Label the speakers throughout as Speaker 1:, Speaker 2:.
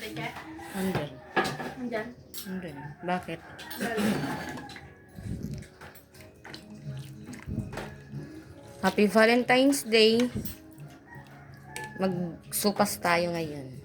Speaker 1: Andun.
Speaker 2: Nandyan.
Speaker 1: Andun. Bakit? Happy Valentine's Day. Magsupas tayo ngayon.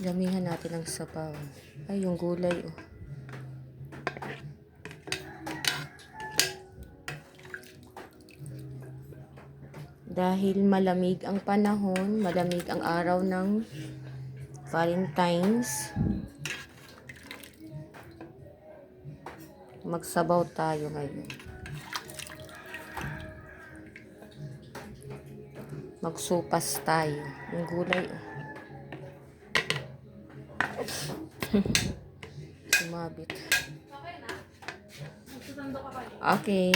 Speaker 1: Damihan natin ng sabaw. Ay, yung gulay, oh. Dahil malamig ang panahon, malamig ang araw ng Valentine's, magsabaw tayo ngayon. Magsupas tayo. Yung gulay, oh. Sumabit. Okay.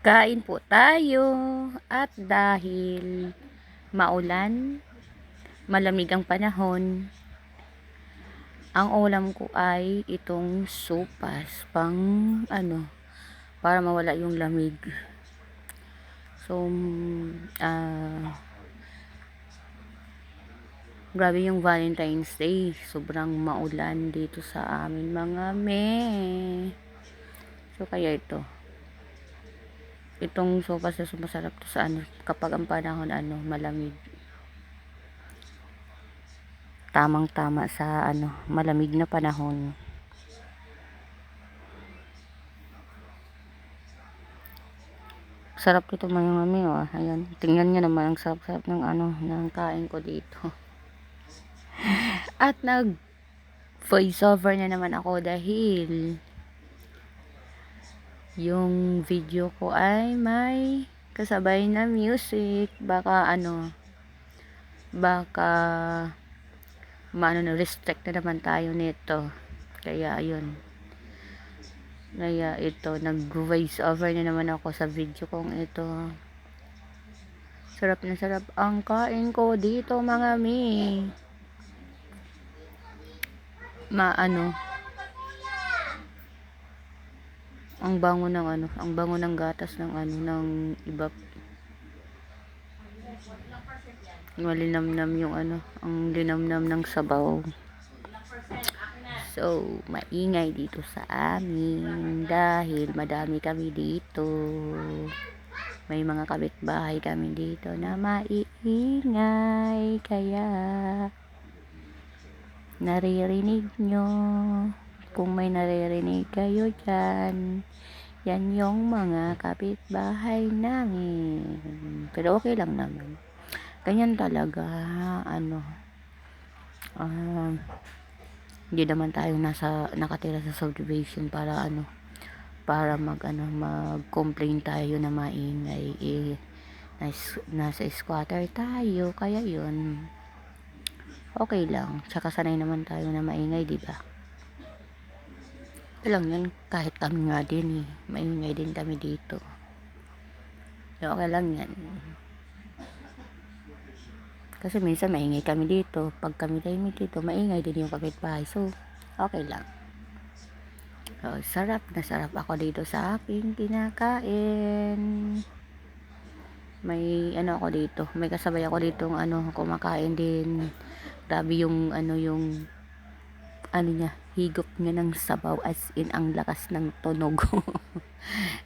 Speaker 1: Kain po tayo. At dahil maulan, malamig ang panahon, ang ulam ko ay itong sopas. Para mawala yung lamig. So, grabe yung Valentine's Day. Sobrang maulan dito sa amin mga So, kaya itong sopas na sumasarap to sa kapag ang panahon malamig. Tamang tama sa malamig na panahon. Sarap ito mga mami, oh. Ayan, tingnan niyo naman ang sarap-sarap ng ng kain ko dito. At nag voice over na naman ako dahil yung video ko ay may kasabay na music. Baka na restrict na naman tayo nito. Kaya ayun. Kaya nag voice over na naman ako sa video kong ito. Sarap na sarap ang kain ko dito mga mi. Ang bango ng gatas ng ng iba. Malinamnam yung ang linamnam ng sabaw. So, maingay dito sa amin dahil madami kami dito. May mga kapitbahay kami dito na maiingay, kaya naririnig nyo. Kung may naririnig kayo dyan, yan yung mga kapitbahay namin. Pero okay lang naman. Ganyan talaga, hindi naman tayo nakatira sa subdivision para mag-complain tayo na maingay. Nasa squatter tayo, kaya yun, okay lang. Tsaka sanay naman tayo na maingay, diba? Lang yan, kahit kami nga din maingay din kami dito. Okay lang yan. Kasi minsan maingay kami dito. Pag kami dito, maingay din yung kapitbahay. So, okay lang. So, sarap na sarap ako dito sa aking kinakain. May ako dito. May kasabay ako dito kumakain din. Grabe yung niya, higop niya ng sabaw, as in ang lakas ng tunog.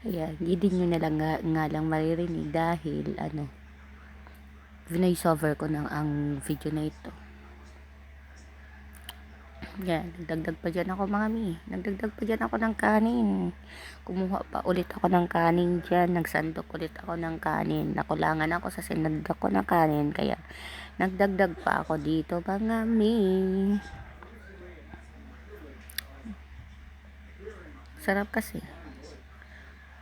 Speaker 1: Ayan, hindi nyo na lang nga lang maririnig dahil voice over ko ng ang video na ito. Yan, nagdagdag pa dyan ako mga mi. Nagdagdag pa dyan ako ng kanin. Kumuha pa ulit ako ng kanin dyan. Nagsandok ulit ako ng kanin. Nakulangan ako sa sinandok ko ng kanin. Kaya nagdagdag pa ako dito mga mi. Sarap kasi.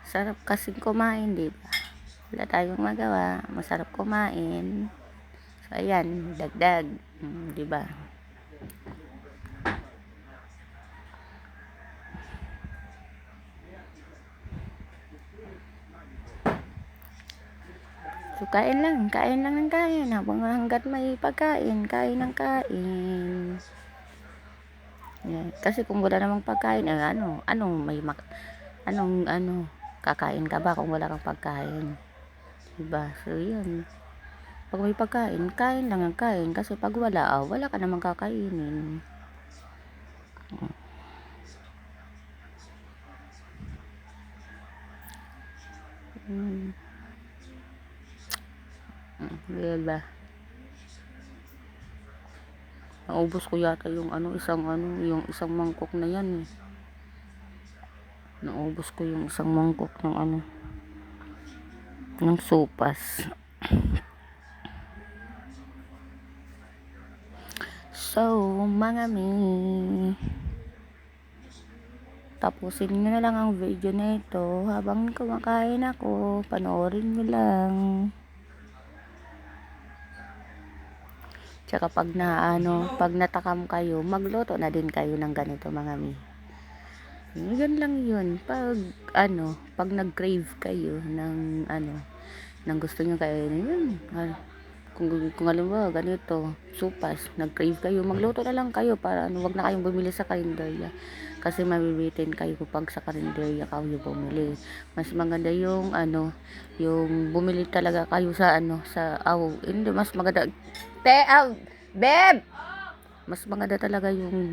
Speaker 1: Sarap kasi kumain, di ba? Wala tayong magawa. Masarap kumain. So, ayan, dagdag. Di ba? So, kain lang ng kain. Hanggat may pagkain, kain ng kain. Yan. Kasi kung wala namang pagkain, kakain ka ba kung wala kang pagkain? Diba? So, yun. Pag may pagkain, kain lang ng kain. Kasi pag wala, wala ka namang kakainin. Diba? Naubos ko yata yung yung isang mangkok na yan eh. Naubos ko yung isang mangkok ng sopas. So, mga mi, tapusin nyo na lang ang video na ito habang kumakain ako. Panoorin nyo lang. Tsaka pag natakam kayo, magluto na din kayo ng ganito mga mi. Yun lang yun. Pag nag-crave kayo ng gusto nyo kainin, yun. Kung halimbawa ganito, supas, nag-crave kayo, magluto na lang kayo para wag na kayong bumili sa karinderya. Kasi mabibitin kayo pag sa karinderya kayo bumili. Mas maganda yung yung bumili talaga kayo sa hindi mas maganda. Beb! Mas maganda talaga yung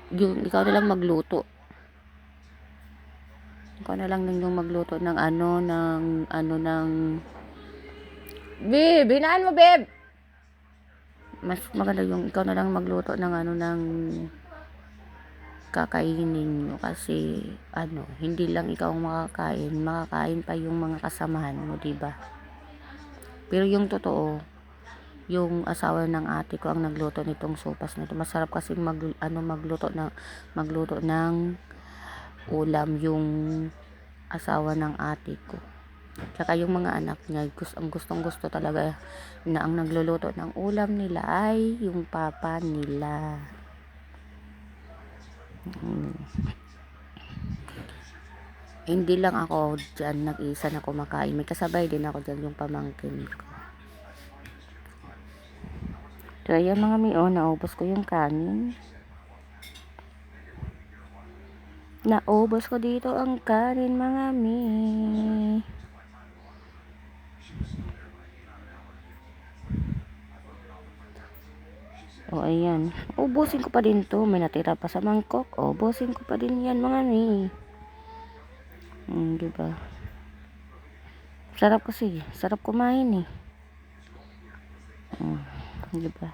Speaker 1: yung ikaw na lang magluto. Ikaw na lang yung magluto ng Beb, hinaan mo, Beb! Mas maganda yung ikaw na lang magluto ng kakainin nyo kasi hindi lang ikaw ang makakain pa yung mga kasamahan mo, diba? Pero yung totoo, yung asawa ng ate ko ang nagluto nitong sopas nito. Masarap kasi magluto ng ulam yung asawa ng ate ko. Tsaka yung mga anak niya, ang gustong-gusto talaga na ang nagluluto ng ulam nila ay yung papa nila. Hindi lang ako dyan nag-isa na kumakain. May kasabay din ako dyan yung pamangkin ko. So, ayan mga mi, naubos ko yung kanin. Naubos ko dito ang kanin mga mi. Ayan. Ubusin ko pa din to. May natira pa sa mangkok. Ubusin ko pa din yan mga mi. Diba? Sarap kasi. Sarap kumain eh. Diba?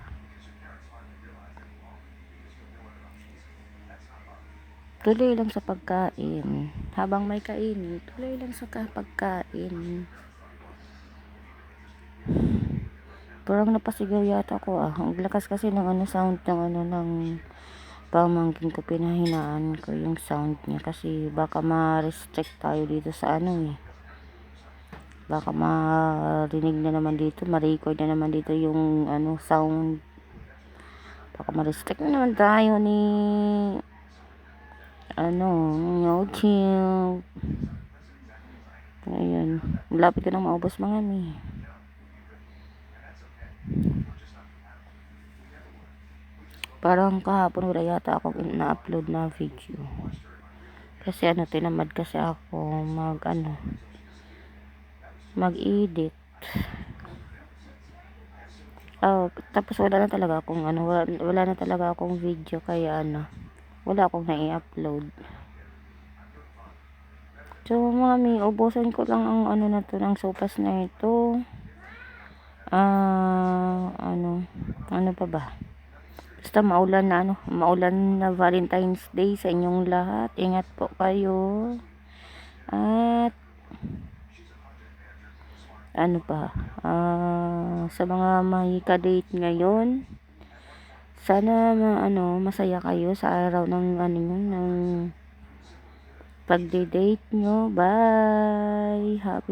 Speaker 1: Tuloy lang sa pagkain. Habang may kainin, tuloy lang sa pagkain. Parang napasigaw yata ako Ang lakas kasi ng sound ng pamangkin ko. Pinahinaan ko yung sound niya kasi baka ma-restrict tayo dito sa baka marinig na naman dito, ma-record na naman dito yung sound. Baka ma-restrict na naman tayo ni YouTube. Ayan, malapit ko nang maubos mga mi. Parang kahapon wala yata akong na-upload na video. Kasi tinamad kasi ako mag-edit. Tapos wala na talaga akong video kaya wala akong na-i-upload. So mga mi, ubusan ko lang ang ng sopas na ito. Ano pa ba? Basta maulan na maulan na Valentine's Day sa inyong lahat. Ingat po kayo. At ano pa, sa mga may ka-date ngayon, sana masaya kayo sa araw ng ng pagde-date nyo. Bye. Happy